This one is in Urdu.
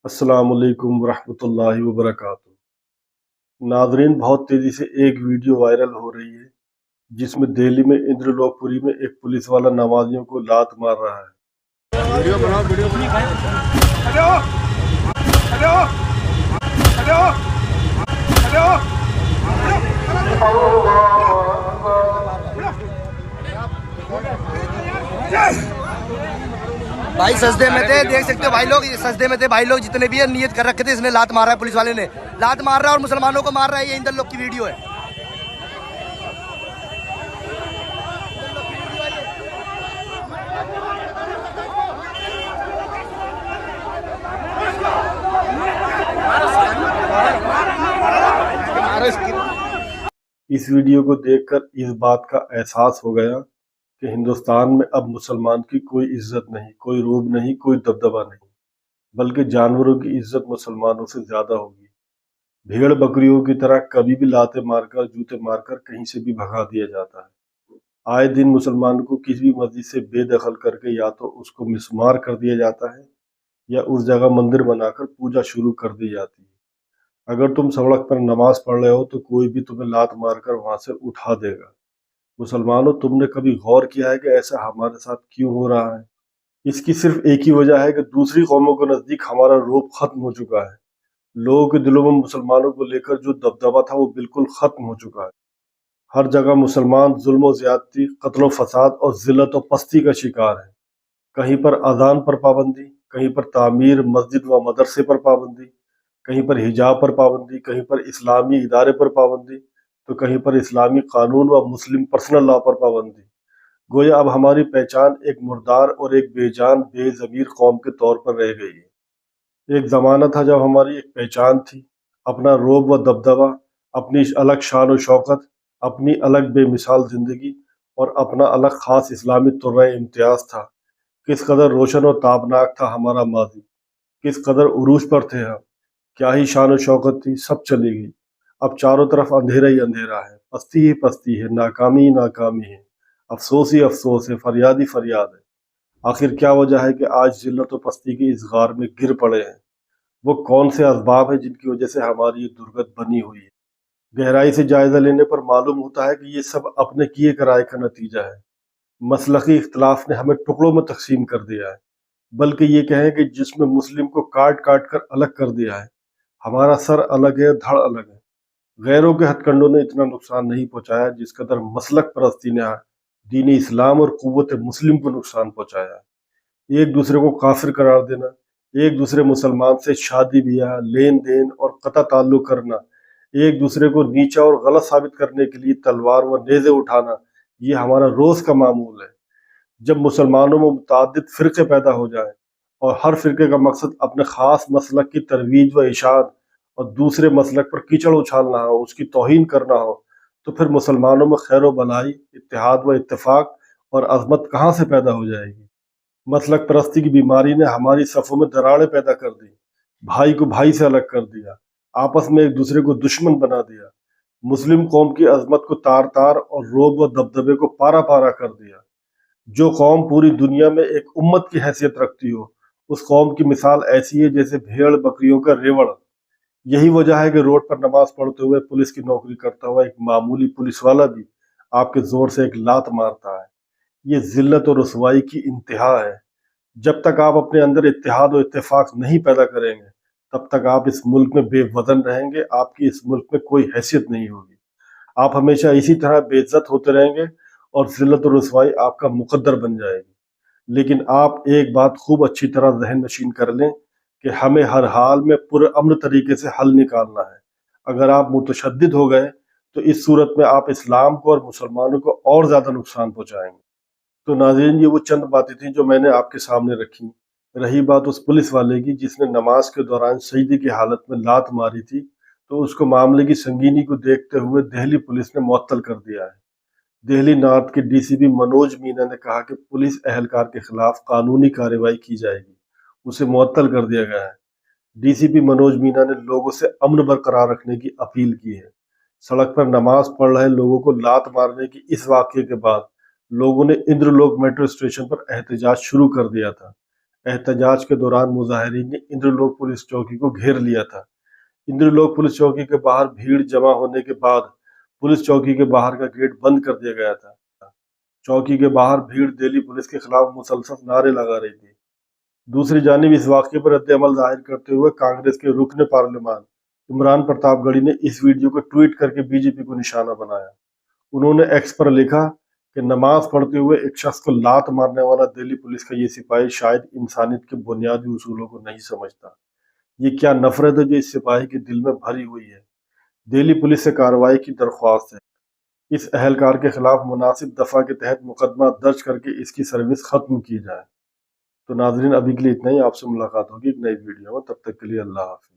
السلام علیکم ورحمۃ اللہ وبرکاتہ۔ ناظرین، بہت تیزی سے ایک ویڈیو وائرل ہو رہی ہے جس میں دہلی میں اندر لوک پوری میں ایک پولیس والا نمازیوں کو لات مار رہا ہے۔ بھائی سجدے میں تھے، دیکھ سکتے ہو بھائی لوگ، سجدے میں تھے بھائی لوگ جتنے بھی ہیں، نیت کر رکھے تھے اس نے لات مارا ہے، پولیس والے نے لات مار رہا ہے اور مسلمانوں کو مار رہا ہے۔ یہ اندر لوگ کی ویڈیو ہے۔ اس ویڈیو کو دیکھ کر اس بات کا احساس ہو گیا کہ ہندوستان میں اب مسلمان کی کوئی عزت نہیں، کوئی روب نہیں، کوئی دبدبہ نہیں، بلکہ جانوروں کی عزت مسلمانوں سے زیادہ ہوگی۔ بھیڑ بکریوں کی طرح کبھی بھی لاتے مار کر، جوتے مار کر کہیں سے بھی بھگا دیا جاتا ہے۔ آئے دن مسلمان کو کسی بھی مسجد سے بے دخل کر کے یا تو اس کو مسمار کر دیا جاتا ہے یا اس جگہ مندر بنا کر پوجا شروع کر دی جاتی ہے۔ اگر تم سڑک پر نماز پڑھ رہے ہو تو کوئی بھی تمہیں لات مار کر وہاں سے اٹھا دے گا۔ مسلمانوں، تم نے کبھی غور کیا ہے کہ ایسا ہمارے ساتھ کیوں ہو رہا ہے؟ اس کی صرف ایک ہی وجہ ہے کہ دوسری قوموں کے نزدیک ہمارا رعب ختم ہو چکا ہے۔ لوگوں کے دلوں میں مسلمانوں کو لے کر جو دبدبہ تھا وہ بالکل ختم ہو چکا ہے۔ ہر جگہ مسلمان ظلم و زیادتی، قتل و فساد اور ذلت و پستی کا شکار ہیں۔ کہیں پر اذان پر پابندی، کہیں پر تعمیر مسجد و مدرسے پر پابندی، کہیں پر حجاب پر پابندی، کہیں پر اسلامی ادارے پر پابندی، تو کہیں پر اسلامی قانون و مسلم پرسنل لا پر پابندی۔ گویا اب ہماری پہچان ایک مردار اور ایک بے جان بے ضمیر قوم کے طور پر رہ گئی ہے۔ ایک زمانہ تھا جب ہماری ایک پہچان تھی، اپنا روب و دبدبہ، اپنی الگ شان و شوکت، اپنی الگ بے مثال زندگی اور اپنا الگ خاص اسلامی ترہ امتیاز تھا۔ کس قدر روشن و تابناک تھا ہمارا ماضی، کس قدر عروج پر تھے ہم، کیا ہی شان و شوکت تھی، سب چلی گئی۔ اب چاروں طرف اندھیرا ہی اندھیرا ہے، پستی ہی پستی ہے، ناکامی ہی ناکامی ہے، افسوس ہی افسوس ہے، فریاد ہی فریاد ہے۔ آخر کیا وجہ ہے کہ آج ذلت و پستی کے اس غار میں گر پڑے ہیں؟ وہ کون سے اسباب ہیں جن کی وجہ سے ہماری یہ درگت بنی ہوئی ہے؟ گہرائی سے جائزہ لینے پر معلوم ہوتا ہے کہ یہ سب اپنے کیے کرائے کا نتیجہ ہے۔ مسلقی اختلاف نے ہمیں ٹکڑوں میں تقسیم کر دیا ہے، بلکہ یہ کہیں کہ جس میں مسلم کو کاٹ کاٹ کر الگ کر دیا ہے۔ ہمارا سر الگ ہے، دھڑ الگ ہے۔ غیروں کے ہتھ کنڈوں نے اتنا نقصان نہیں پہنچایا جس قدر مسلک پرستی نے دین اسلام اور قوت مسلم کو نقصان پہنچایا ہے۔ ایک دوسرے کو کافر قرار دینا، ایک دوسرے مسلمان سے شادی بیاہ، لین دین اور قطع تعلق کرنا، ایک دوسرے کو نیچا اور غلط ثابت کرنے کے لیے تلوار و نیزے اٹھانا، یہ ہمارا روز کا معمول ہے۔ جب مسلمانوں میں متعدد فرقے پیدا ہو جائیں اور ہر فرقے کا مقصد اپنے خاص مسلک کی ترویج و اشاعت اور دوسرے مسلک پر کیچڑ اچھالنا ہو، اس کی توہین کرنا ہو، تو پھر مسلمانوں میں خیر و بلائی، اتحاد و اتفاق اور عظمت کہاں سے پیدا ہو جائے گی؟ مسلک پرستی کی بیماری نے ہماری صفوں میں دراڑیں پیدا کر دی، بھائی کو بھائی سے الگ کر دیا، آپس میں ایک دوسرے کو دشمن بنا دیا، مسلم قوم کی عظمت کو تار تار اور روب و دبدبے کو پارا پارا کر دیا۔ جو قوم پوری دنیا میں ایک امت کی حیثیت رکھتی ہو، اس قوم کی مثال ایسی ہے جیسے بھیڑ بکریوں کا ریوڑ۔ یہی وجہ ہے کہ روڈ پر نماز پڑھتے ہوئے پولیس کی نوکری کرتا ہوا ایک معمولی پولیس والا بھی آپ کے زور سے ایک لات مارتا ہے۔ یہ ذلت و رسوائی کی انتہا ہے۔ جب تک آپ اپنے اندر اتحاد و اتفاق نہیں پیدا کریں گے، تب تک آپ اس ملک میں بے وزن رہیں گے، آپ کی اس ملک میں کوئی حیثیت نہیں ہوگی۔ آپ ہمیشہ اسی طرح بے عزت ہوتے رہیں گے اور ذلت و رسوائی آپ کا مقدر بن جائے گی۔ لیکن آپ ایک بات خوب اچھی طرح ذہن نشین کر لیں کہ ہمیں ہر حال میں پرامن طریقے سے حل نکالنا ہے۔ اگر آپ متشدد ہو گئے تو اس صورت میں آپ اسلام کو اور مسلمانوں کو اور زیادہ نقصان پہنچائیں گے۔ تو ناظرین، یہ وہ چند باتیں تھیں جو میں نے آپ کے سامنے رکھی۔ رہی بات اس پولیس والے کی جس نے نماز کے دوران سجدے کی حالت میں لات ماری تھی، تو اس کو معاملے کی سنگینی کو دیکھتے ہوئے دہلی پولیس نے معطل کر دیا ہے۔ دہلی نارتھ کے ڈی سی پی منوج مینا نے کہا کہ پولیس اہلکار کے خلاف قانونی کارروائی کی جائے گی، اسے معطل کر دیا گیا ہے۔ ڈی سی پی منوج مینا نے لوگوں سے امن برقرار رکھنے کی اپیل کی ہے۔ سڑک پر نماز پڑھ رہے لوگوں کو لات مارنے کی اس واقعے کے بعد لوگوں نے اندر لوک میٹرو اسٹیشن پر احتجاج شروع کر دیا تھا۔ احتجاج کے دوران مظاہرین نے اندرلوک پولیس چوکی کو گھیر لیا تھا۔ اندرلوک پولیس چوکی کے باہر بھیڑ جمع ہونے کے بعد پولیس چوکی کے باہر کا گیٹ بند کر دیا گیا تھا۔ چوکی کے باہر بھیڑ دہلی پولیس کے خلاف مسلسل نعرے لگا رہی تھی۔ دوسری جانب اس واقعے پر رد عمل ظاہر کرتے ہوئے کانگریس کے رکن پارلیمان عمران پرتاپ گڑھی نے اس ویڈیو کو ٹویٹ کر کے بی جے پی کو نشانہ بنایا۔ انہوں نے ایکس پر لکھا کہ نماز پڑھتے ہوئے ایک شخص کو لات مارنے والا دہلی پولیس کا یہ سپاہی شاید انسانیت کے بنیادی اصولوں کو نہیں سمجھتا۔ یہ کیا نفرت ہے جو اس سپاہی کے دل میں بھری ہوئی ہے۔ دہلی پولیس سے کارروائی کی درخواست ہے۔ اس اہلکار کے خلاف مناسب دفعہ کے تحت مقدمہ درج کر کے اس کی سروس ختم کی جائے۔ تو ناظرین ابھی کے لیے اتنا ہی، آپ سے ملاقات ہوگی ایک نئی ویڈیو میں، تب تک کے لیے اللہ حافظ۔